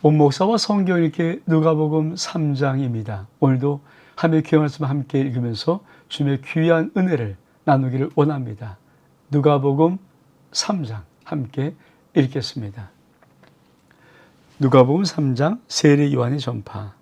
원목사와 성경 읽기 누가복음 3장입니다. 오늘도 하나님의 귀한 말씀 함께 읽으면서 주님의 귀한 은혜를 나누기를 원합니다. 누가복음 3장 함께 읽겠습니다. 누가복음 3장 세례 요한의 전파.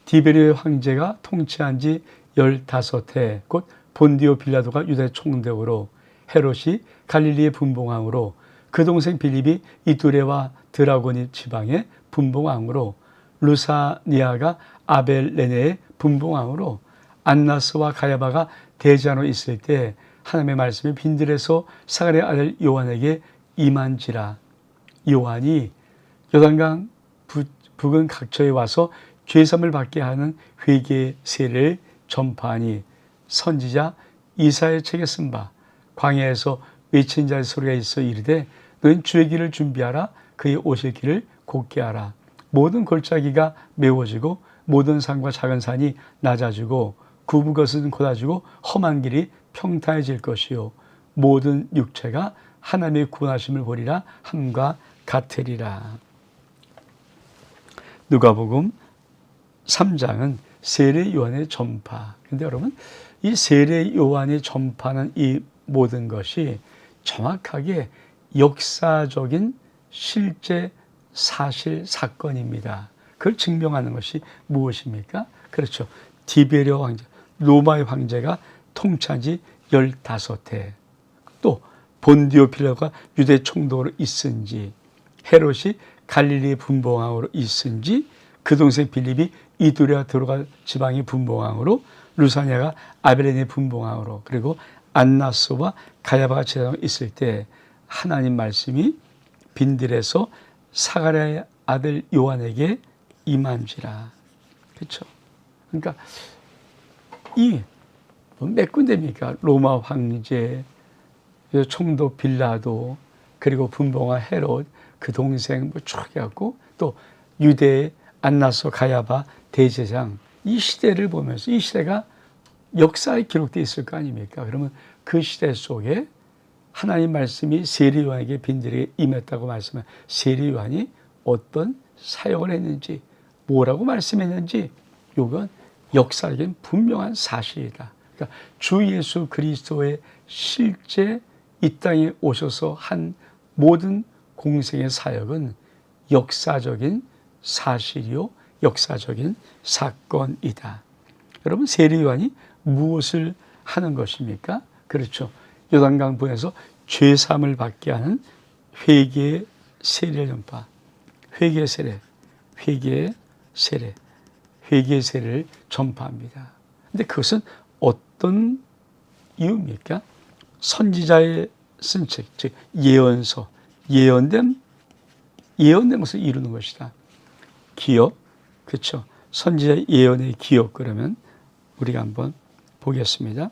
디베리오의 황제가 통치한 지 15해 곧 본디오 빌라도가 유대 총독으로 헤롯이 갈릴리의 분봉왕으로 그 동생 빌립이 이두레와 드라고니 지방의 분봉왕으로 루사니아가 아벨레네의 분봉왕으로 안나스와 가야바가 대제사장으로 있을 때 하나님의 말씀이 빈들에서 사가랴의 아들 요한에게 임한지라. 요한이 요단강 북은 각처에 와서 죄사함을 받게 하는 회개의 세례를 전파하니 선지자 이사야의 책에 쓴 바 광야에서 외친 자의 소리가 있어 이르되 너희는 주의 길을 준비하라. 그의 오실 길을 곧게 하라. 모든 골짜기가 메워지고 모든 산과 작은 산이 낮아지고 굽은 것은 곧아지고 험한 길이 평탄해질 것이요 모든 육체가 하나님의 구원하심을 보리라 함과 같으리라. 누가복음 3장은 세례 요한의 전파. 근데 여러분, 이 세례 요한이 전파하는 이 모든 것이 정확하게 역사적인 실제 사실 사건입니다. 그걸 증명하는 것이 무엇입니까? 그렇죠. 디베리오 황제, 로마의 황제가 통치한 지 15해, 또 본디오 빌라도가 유대 총독으로 있은지, 헤롯이 갈릴리의 분봉왕으로 있은지, 그 동생 빌립이 이두레와 드로가 지방의 분봉왕으로, 루사니아가 아벨레네 분봉왕으로, 그리고 안나스와 가야바가 제사장으로 있을 때 하나님 말씀이 빈들에서 사가랴의 아들 요한에게 임한지라. 그렇죠. 그러니까 이 몇 군데입니까? 로마 황제, 총독 빌라도, 그리고 분봉왕 헤롯, 그 동생 쭉 해갖고 또 유대의 안나스 가야바 대제사장, 이 시대를 보면서 이 시대가 역사에 기록되어 있을 거 아닙니까? 그러면 그 시대 속에 하나님 말씀이 세례 요한에게 빈들에게 임했다고 말씀한 세례 요한이 어떤 사역을 했는지, 뭐라고 말씀했는지, 이건 역사적인 분명한 사실이다. 그러니까 주 예수 그리스도의 실제 이 땅에 오셔서 한 모든 공생의 사역은 역사적인 사실이요, 역사적인 사건이다. 여러분, 세례 요한이 무엇을 하는 것입니까? 그렇죠. 요단강 부에서 죄사함을 받게 하는 회개의 세례 전파, 회개의 세례, 회개의 세례, 회개의 세례를 전파합니다. 그런데 그것은 어떤 이유입니까? 선지자의 쓴 책, 즉 예언서, 예언된 것을 이루는 것이다. 기억, 그렇죠. 선지자의 예언의 기억, 그러면 우리가 한번 보겠습니다.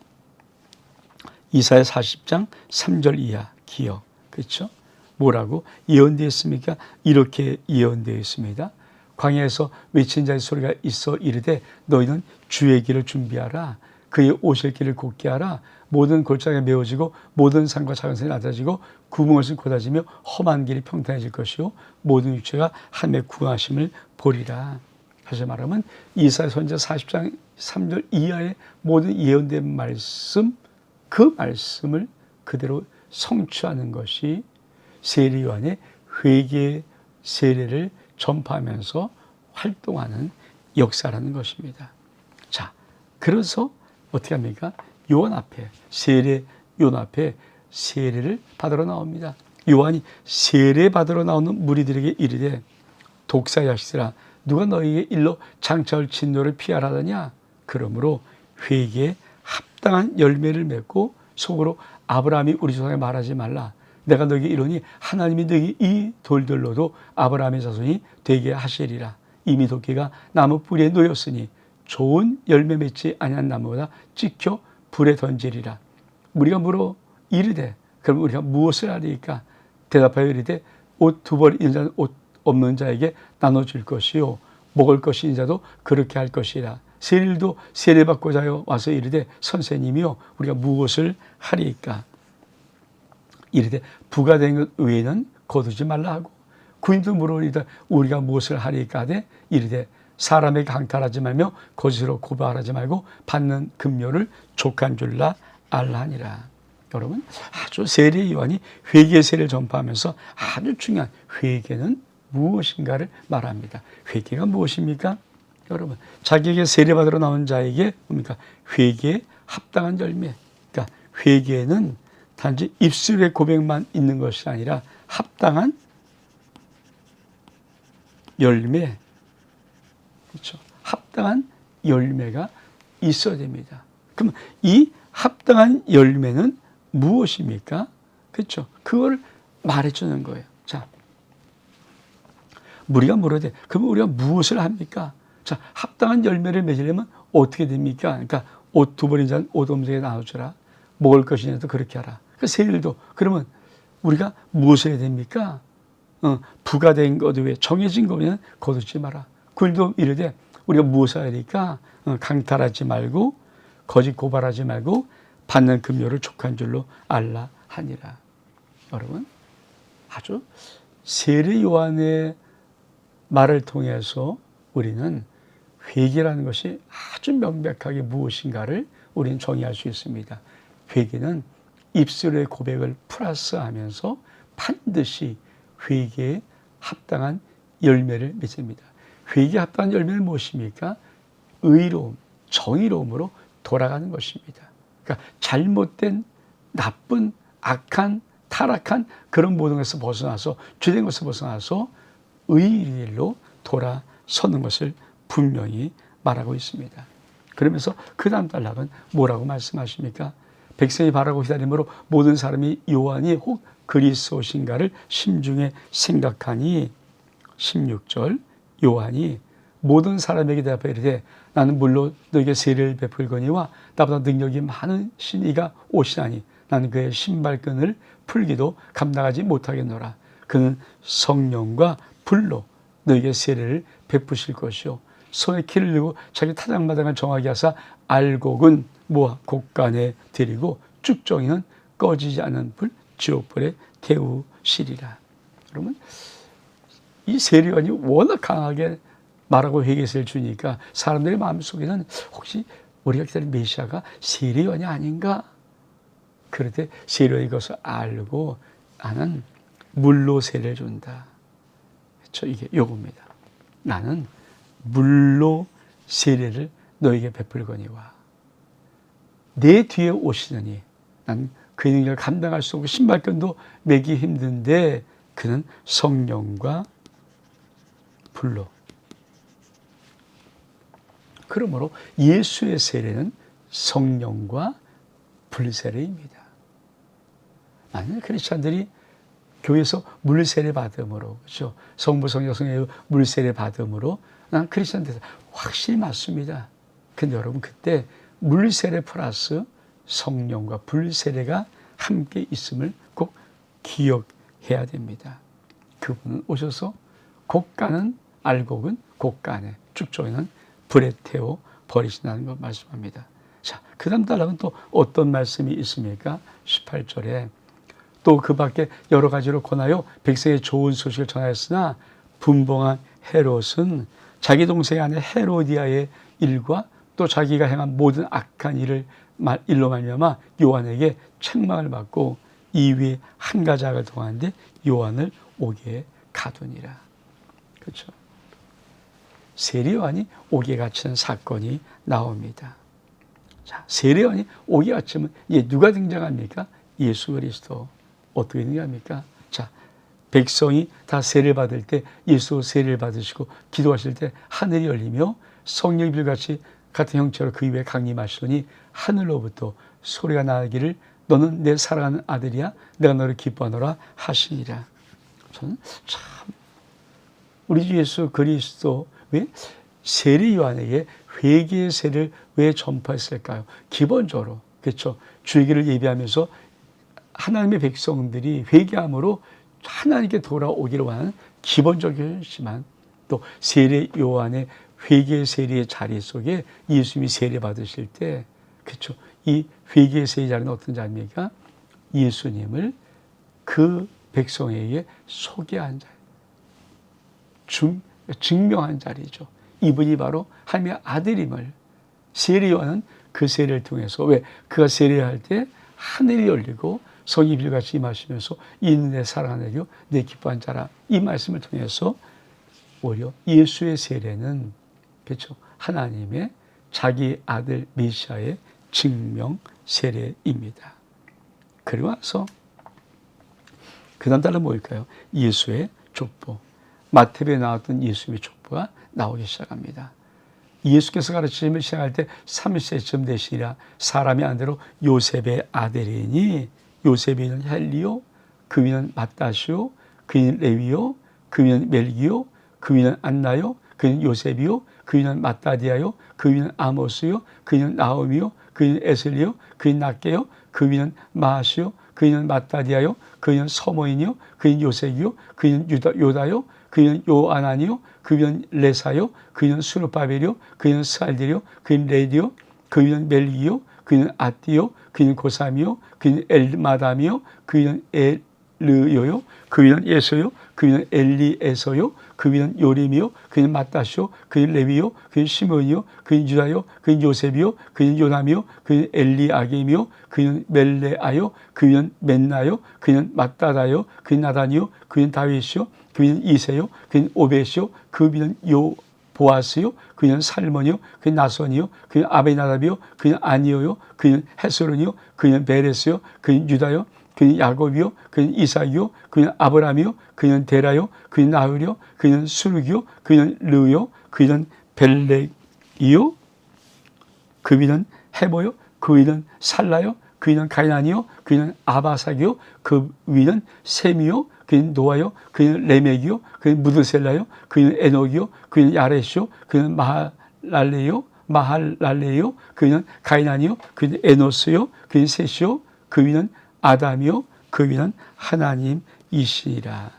이사야 40장 3절 이하 기억, 그렇죠. 뭐라고 예언되어 있습니까? 이렇게 예언되어 있습니다. 광야에서 외친 자의 소리가 있어 이르되 너희는 주의 길을 준비하라. 그의 오실 길을 곧게 하라. 모든 골짜기가 메워지고 모든 산과 작은 산이 낮아지고 굽은 것은 곧아지며 험한 길이 평탄해질 것이요 모든 육체가 하나님의 구하심을 보리라. 다시 말하면 이사야 선지자 40장 3절 이하의 모든 예언된 말씀, 그 말씀을 그대로 성취하는 것이 세례 요한의 회개 세례를 전파하면서 활동하는 역사라는 것입니다. 자, 그래서 어떻게 합니까? 요한 앞에, 세례 요한 앞에 세례를 받으러 나옵니다. 요한이 세례 받으러 나오는 무리들에게 이르되 독사의 자식들아 누가 너희에게 일러 장차올 진노를 피하라더냐? 그러므로 회개에 합당한 열매를 맺고 속으로 아브라함이 우리 조상에 말하지 말라. 내가 너에게 이르노니 하나님이 너희 이 돌들로도 아브라함의 자손이 되게 하시리라. 이미 도끼가 나무 뿌리에 놓였으니 좋은 열매 맺지 아니한 나무보다 찍혀 불에 던지리라. 우리가 물어 이르되 그럼 우리가 무엇을 하리까? 대답하여 이르되 옷 2벌 있는 자는 옷 없는 자에게 나눠줄 것이요 먹을 것이 있는 자도 그렇게 할 것이라. 세례도 세례받고자 하여 와서 이르되 선생님이요 우리가 무엇을 하리까? 이르되 부가 된 것 외에는 거두지 말라 하고 군인도 물어보리다 우리가 무엇을 하리까 하되 이르되 사람에게 강탈하지 말며 거짓으로 고발하지 말고 받는 금료를 족한 줄라 알라니라. 여러분, 아주 세례 요한이 회개 세례를 전파하면서 아주 중요한 회개는 무엇인가를 말합니다. 회개가 무엇입니까? 여러분, 자기에게 세례받으러 나온 자에게 뭡니까? 회개에 합당한 열매. 그러니까 회개는 단지 입술의 고백만 있는 것이 아니라 합당한 열매, 그렇죠? 합당한 열매가 있어야 됩니다. 그럼 이 합당한 열매는 무엇입니까? 그렇죠? 그걸 말해주는 거예요. 자, 우리가 물어야 그럼 우리가 무엇을 합니까? 자, 합당한 열매를 맺으려면 어떻게 됩니까? 그러니까 옷 두 벌인 자는 옷 없는 자에게 나눠주라. 먹을 것이냐도 그렇게 하라. 그 세일도 그러면 우리가 무엇을 해야 됩니까? 부가 된 것 외에 정해진 거면 거두지 마라. 글도 이르되 우리가 무엇을 해야 되니까 강탈하지 말고 거짓 고발하지 말고 받는 금료를 족한 줄로 알라 하니라. 여러분, 아주 세례 요한의 말을 통해서 우리는 회개라는 것이 아주 명백하게 무엇인가를 우리는 정의할 수 있습니다. 회개는 입술의 고백을 플러스하면서 반드시 회개에 합당한 열매를 맺습니다. 회개에 합당한 열매는 무엇입니까? 의로움, 정의로움으로 돌아가는 것입니다. 그러니까 잘못된, 나쁜, 악한, 타락한 그런 모든 것에서 벗어나서, 죄된 것에서 벗어나서 의의 길로 돌아서는 것을 분명히 말하고 있습니다. 그러면서 그 다음 단락은 뭐라고 말씀하십니까? 백성이 바라고 기다림으로 모든 사람이 요한이 혹 그리스도신가를 심중에 생각하니 16절 요한이 모든 사람에게 대답하여 이르되 나는 물로 너에게 세례를 베풀거니와 나보다 능력이 많은 신이가 오시나니 나는 그의 신발끈을 풀기도 감당하지 못하겠노라. 그는 성령과 불로 너에게 세례를 베푸실 것이요 손에 키를 들고 자기 타작마당을 정하게 하사 알곡은 모아 곡간에 들이고 쭉정이는 꺼지지 않는 불 지옥불에 태우시리라. 그러면 이 세례요한이 워낙 강하게 말하고 회개세를 주니까 사람들의 마음속에는 혹시 우리가 기다리는 메시아가 세례요한이 아닌가? 그럴 때 세례요한이 그것을 알고 나는 물로 세례를 준다. 그렇죠? 이게 요겁니다. 나는 물로 세례를 너에게 베풀거니와 내 뒤에 오시느니 난 그의 능력을 감당할 수 없고 신발끈도 매기 힘든데 그는 성령과 불로. 그러므로 예수의 세례는 성령과 불 세례입니다. 많은 크리스찬들이 교회에서 물 세례 받음으로, 그렇죠? 성부, 성령, 성령의 물 세례 받음으로 난 크리스찬 돼서 확실히 맞습니다. 근데 여러분 그때 물 세례 플러스 성령과 불 세례가 함께 있음을 꼭 기억해야 됩니다. 그분은 오셔서 곡간은 알곡은 곡간에 쭉정이는 불에 태워 버리신다는 걸 말씀합니다. 자, 그 다음 단락은 또 어떤 말씀이 있습니까? 18절에 또 그 밖에 여러 가지로 권하여 백성의 좋은 소식을 전하였으나 분봉한 헤롯은 자기 동생의 아내 헤로디아의 일과 또 자기가 행한 모든 악한 일로 말미암아 요한에게 책망을 받고 이 위에 한 가지 악을 통하는데 요한을 옥에 가두니라. 그렇죠? 세례 요한이 옥에 갇힌 사건이 나옵니다. 자, 세례 요한이 옥에 갇히면 이제 누가 등장합니까? 예수 그리스도. 어떻게 등장합니까? 자, 백성이 다 세례를 받을 때 예수 세례를 받으시고 기도하실 때 하늘이 열리며 성령이 불같이 같은 형체로 그 위에 강림하시더니 하늘로부터 소리가 나기를 너는 내 사랑하는 아들이야 내가 너를 기뻐하노라 하시니라. 저는 참 우리 주 예수 그리스도 왜 세례 요한에게 회개의 세례를 왜 전파했을까요? 기본적으로 그렇죠. 주의기를 예비하면서 하나님의 백성들이 회개함으로 하나님께 돌아오기를 원하는 기본적이지만 또 세례 요한의 회개의 세례의 자리 속에 예수님이 세례 받으실 때 그렇죠. 이 회개의 세례 자리는 어떤 자리입니까? 예수님을 그 백성에게 소개한 자리. 증명한 자리죠. 이분이 바로 하나님의 아들임을. 세례 요한은 그 세례를 통해서, 왜? 그가 세례할 때 하늘이 열리고 성이 빌같이 임하시면서 이는 내 사랑하는 아들이요 내 기뻐한 자라, 이 말씀을 통해서 오히려 예수의 세례는, 그렇죠, 하나님의 자기 아들 메시아의 증명 세례입니다. 그리고 와서 그 다음 달은 뭘까요? 예수의 족보. 마태복음에 나왔던 예수의 족보가 나오기 시작합니다. 예수께서 가르치심을 시작할 때 30세쯤 되시니라. 사람이 안대로 요셉의 아들이니, 요셉의 이는 헬리요, 그 위는 마따시요, 그 위는 레위요, 그 위는 멜기요, 그 위는 안나요, 그 위는 요셉이요, 그 위는 마따디아요, 그 위는 아모스요, 그 위는 나오미요, 그 위는 에슬리요, 그 위는 낫게요, 그 위는 마하시요, 그 위는 마따디아요, 그 위는 서모인이요, 그 위는 요셉이요, 그 위는 요다요, 그 위는 요아나니요, 그 위는 레사요, 그 위는 수르바벨이요, 그 위는 스알디요, 그 위는 레디요, 그 위는 멜기요, 그 위는 아띠요, 그 위는 고삼이요, 그 위는 엘마담이요, 그 위는 엘르요요, 그 위는 예소요, 그 위는 엘리에서요, 그 위는 요림이요, 그 위는 마따시요, 그 위는 레위요, 그 위는 시몬이요, 그 위는 유다요, 그 위는 요셉이요, 그 위는 요남이요, 그 위는 엘리아김이요, 그 위는 멜레아요, 그 위는 맨나요, 그 위는 마따다요, 그 위는 나단이요, 그 위는 다윗이요, 그 위는 이세요, 그 위는 오벳이요, 그 위는 보아스요, 그 위는 살몬이요, 그 위는 나손이요, 그 위는 아베나답이요, 그 위는 아니오요, 그 위는 헤스론이요, 그 위는 베레스요, 그 위는 유다요, 그 위는 야곱이요, 그 위는 이삭이요, 그 위는 아브라함이요, 그 위는 데라요, 그 위는 나흘이요, 그 위는 수르기요, 그 위는 르요, 그 위는 벨렉이요, 그 위는 헤보요, 그 위는 살라요, 그 위는 가이난이요, 그 위는 아바삭이요, 그 위는 셈이요, 그 위는 노아요, 그 위는 레멕이요, 그 위는 무드셀라요, 그 위는 에녹이요, 그 위는 야렛이요, 그 위는 마할랄레요, 그 위는 가이난이요, 그 위는 에노스요, 그 위는 셋이요, 그 위는 아담이요, 그 위는 하나님이시니라.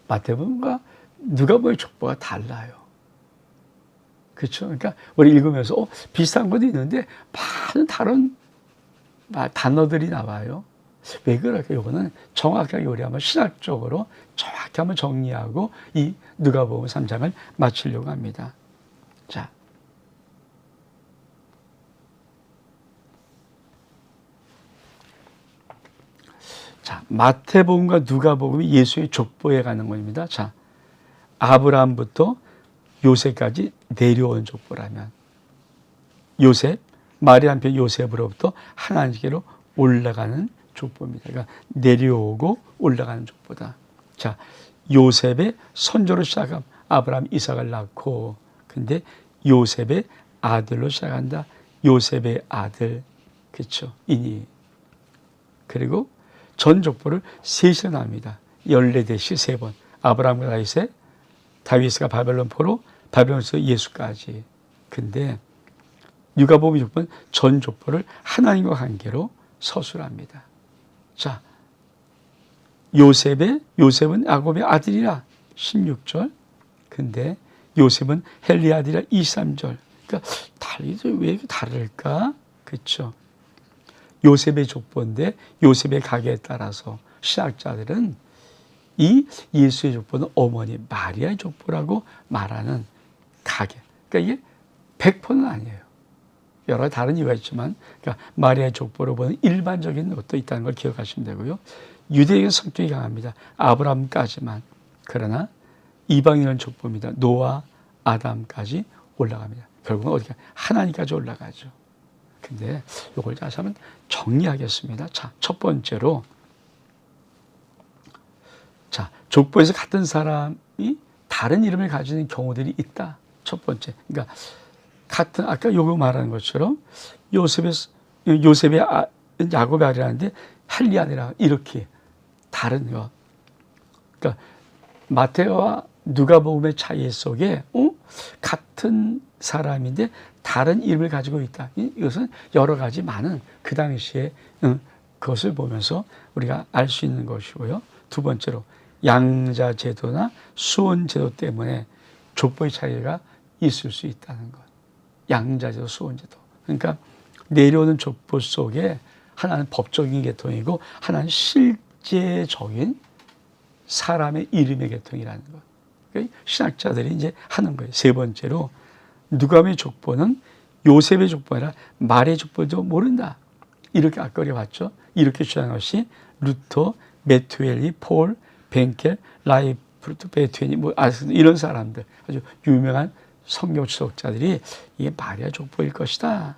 마태복음과 누가복음의 족보가 달라요. 그렇죠? 그러니까 우리 읽으면서 비슷한 것도 있는데 많은 다른 단어들이 나와요. 왜 그럴까요? 이거는 정확하게 우리 한번 신학적으로 정확히 한번 정리하고 이 누가복음 3장을 마치려고 합니다. 자, 마태복음과 누가복음이 예수의 족보에 가는 겁니다. 자, 아브라함부터 요셉까지 내려온 족보라면, 요셉, 마리아 남편 요셉으로부터 하나님께로 올라가는 족보입니다. 그러니까 내려오고 올라가는 족보다. 자, 요셉의 선조로 시작함. 아브라함 이삭을 낳고, 근데 요셉의 아들로 시작한다. 요셉의 아들, 그렇죠? 이니. 그리고 전 족보를 셋이 나옵니다. 14대씩 3번. 아브라함과 다윗의, 다윗과 바벨론 포로, 바벨론에서 예수까지. 근데 누가복음 족보는 전 족보를 하나님과 관계로 서술합니다. 자, 요셉은 야곱의 아들이라 16절. 근데 요셉은 헬리 아들이라 23절. 그러니까 달리도 왜 다를까? 그렇죠? 요셉의 족보인데 요셉의 가계에 따라서 신학자들은 이 예수의 족보는 어머니 마리아의 족보라고 말하는 가계. 그러니까 이게 100%는 아니에요. 여러 다른 이유가 있지만, 그러니까 마리아의 족보로 보는 일반적인 것도 있다는 걸 기억하시면 되고요. 유대인은 성격이 강합니다. 아브라함까지만. 그러나 이방인은 족보입니다. 노아, 아담까지 올라갑니다. 결국은 어디가 하나님까지 올라가죠. 근데 이걸 다시 한번 정리하겠습니다. 자, 첫 번째로, 자, 족보에서 같은 사람이 다른 이름을 가지는 경우들이 있다. 첫 번째. 그러니까 같은, 아까 요거 말하는 것처럼 요셉의 야곱의 아들이라는데 헬리 아니라 이렇게 다른 것. 그러니까 마태와 누가복음의 차이 속에 같은 사람인데 다른 이름을 가지고 있다. 이것은 여러 가지 많은 그 당시에 그것을 보면서 우리가 알 수 있는 것이고요. 두 번째로 양자 제도나 수원 제도 때문에 족보의 차이가 있을 수 있다는 것. 양자 제도, 수원 제도. 그러니까 내려오는 족보 속에 하나는 법적인 계통이고 하나는 실제적인 사람의 이름의 계통이라는 것. 그러니까 신학자들이 이제 하는 거예요. 세 번째로 누가복음의 족보는 요셉의 족보가 아니라 말의 족보도 모른다. 이렇게 앞거리 봤죠. 이렇게 주장한 것이 루터, 메투엘리, 폴, 벤켈, 라이프루트, 베투엔이 이런 사람들, 아주 유명한 성경 추적자들이 이게 마리아 족보일 것이다.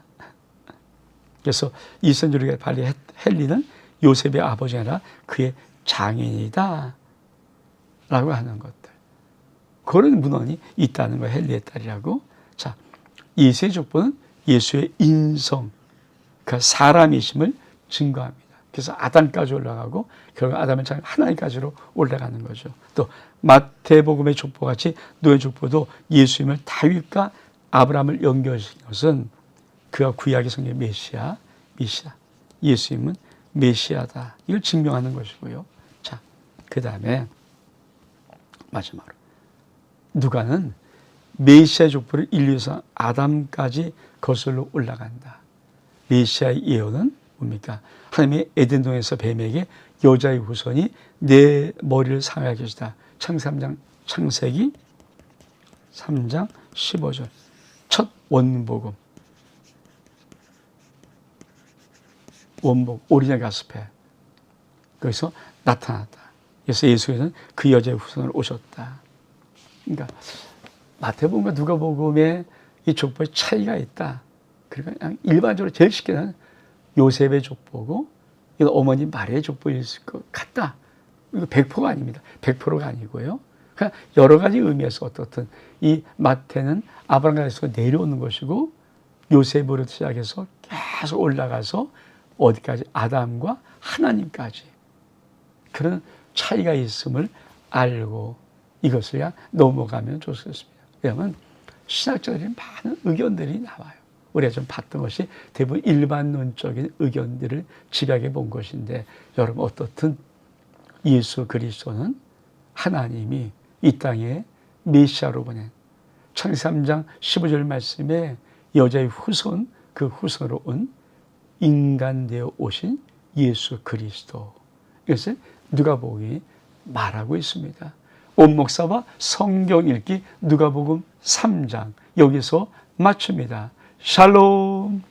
그래서 이선조리가 발리 헨리는 요셉의 아버지가 아니라 그의 장인이다 라고 하는 것들, 그런 문헌이 있다는 거예요. 헨리의 딸이라고. 자, 예수의 족보는 예수의 인성, 그 사람이심을 증거합니다. 그래서 아담까지 올라가고 결국 아담을 향해 하나님까지로 올라가는 거죠. 또 마태복음의 족보같이 노아의 족보도 예수님을 다윗과 아브라함을 연결시킨 것은 그가 구약의 성경의 메시아, 예수님은 메시아다. 이걸 증명하는 것이고요. 자, 그 다음에 마지막으로 누가는 메시아 족보를 인류에서 아담까지 거슬러 올라간다. 메시아의 예언은 뭡니까? 하나님의 에덴동에서 뱀에게 여자의 후손이 내 머리를 상하게 하시다. 창세기 3장 15절 첫 원복음, 오리지널 가스펠, 거기서 나타났다. 그래서 예수께서는 그 여자의 후손으로 오셨다. 그러니까 마태복음과 누가복음의 이 족보의 차이가 있다. 그러니까 그냥 일반적으로 제일 쉽게는 요셉의 족보고 이건 어머니 마리아의 족보일 것 같다. 이거 100%가 아닙니다. 100%가 아니고요. 그냥 여러 가지 의미에서 어떻든 이 마태는 아브라함에서 내려오는 것이고 요셉으로 시작해서 계속 올라가서 어디까지? 아담과 하나님까지. 그런 차이가 있음을 알고 이것을 그냥 넘어가면 좋겠습니다. 왜냐하면 신학자들이 많은 의견들이 나와요. 우리가 좀 봤던 것이 대부분 일반론적인 의견들을 집약해 본 것인데, 여러분 어떻든 예수 그리스도는 하나님이 이 땅에 메시아로 보낸 창세기 3장 15절 말씀에 여자의 후손, 그 후손으로 온 인간 되어 오신 예수 그리스도, 이것을 누가복음이 말하고 있습니다. 온 목사와 성경 읽기 누가복음 3장 여기서 마칩니다. 샬롬.